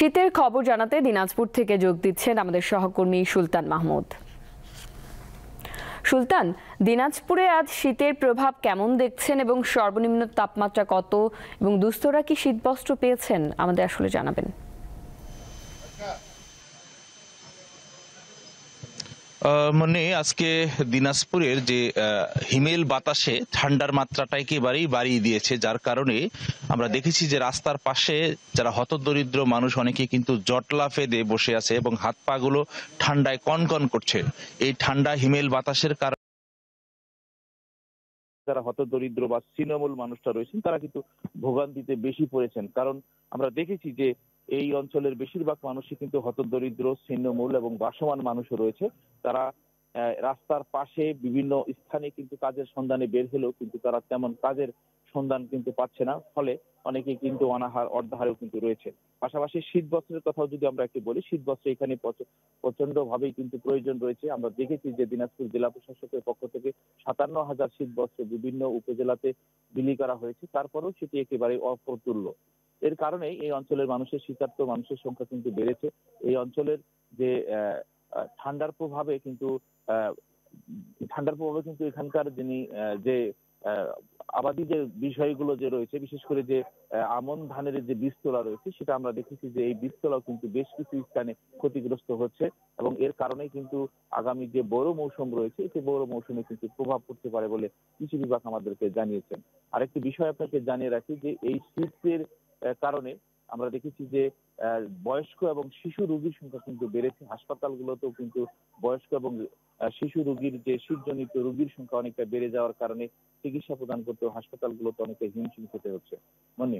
শীতের খবর জানাতে দিনাজপুর থেকে যোগ দিচ্ছেন আমাদের সহকর্মী সুলতান মাহমুদ। সুলতান, দিনাজপুরে আজ শীতের প্রভাব কেমন দেখছেন এবং সর্বনিম্ন তাপমাত্রা কত এবং দুস্থরা কি শীতবস্ত্র পেয়েছেন আমাদের আসলে জানাবেন। মানে আজকে দিনাজপুরের যে হিমেল বাতাসে ঠান্ডার মাত্রাটা একেবারেই বাড়িয়ে দিয়েছে, যার কারণে আমরা দেখেছি যে রাস্তার পাশে যারা হতদরিদ্র মানুষ অনেকে কিন্তু জটলা ফেদে বসে আছে এবং হাত পা গুলো ঠান্ডায় কনকন করছে। এই ঠান্ডা হিমেল বাতাসের কারণে যারা হতদরিদ্র বা তৃণমূল মানুষরা রয়েছেন তারা কিন্তু ভোগান্তিতে বেশি পড়েছেন, কারণ আমরা দেখেছি যে এই অঞ্চলের বেশিরভাগ মানুষই কিন্তু হতদরিদ্র, ছিন্নমূল এবং বাসমান মানুষও রয়েছে। তারা রাস্তার পাশে বিভিন্ন স্থানে কিন্তু কাজের সন্ধানে বের হলেও কিন্তু তারা তেমন কাজের সন্ধান কিন্তু পাচ্ছে না, ফলে অনেকেই কিন্তু অনাহার অর্ধাহারেও কিন্তু রয়েছে। পাশাপাশি শীত বস্ত্রের কথাও যদি আমরা একটু বলি, শীত বস্ত্র এখানে প্রচন্ড ভাবেই কিন্তু প্রয়োজন রয়েছে। আমরা দেখেছি যে দিনাজপুর জেলা প্রশাসকের পক্ষ থেকে ৫৭,০০০ শীত বস্ত্র বিভিন্ন উপজেলাতে বিলি করা হয়েছে, তারপরেও সেটি একেবারে অপ্রতুল্য। এর কারণেই এই অঞ্চলের মানুষের শীতার্ত মানুষের সংখ্যা কিন্তু বেড়েছে। এই অঞ্চলের যে ঠান্ডার প্রভাবে কিন্তু আহ, এখানকার যিনি যে আহ, আবাদি যে বিষয়গুলো যে রয়েছে, বিশেষ করে যে আমন ধানের যে বীজতলা রয়েছে, সেটা আমরা দেখেছি যে এই বীজতলাও কিন্তু বেশ কিছু স্থানে ক্ষতিগ্রস্ত হচ্ছে এবং এর কারণেই কিন্তু আগামী যে বড় মৌসুম রয়েছে সেই বড় মৌসুমে কিন্তু প্রভাব পড়তে পারে বলে কৃষি বিভাগ আমাদেরকে জানিয়েছেন। আরেকটি বিষয় আপনাকে জানিয়ে রাখি যে এই শীতের কারণে আমরা দেখেছি যে বয়স্ক এবং শিশু রোগীর সংখ্যা কিন্তু বেড়েছে। হাসপাতালগুলোতেও কিন্তু বয়স্ক এবং শিশু রোগীর যে শীতজনিত রোগীর সংখ্যা অনেকটা বেড়ে যাওয়ার কারণে চিকিৎসা প্রদান করতেও হাসপাতালগুলোতে অনেকটা হিমশিম খেতে হচ্ছে। মনি।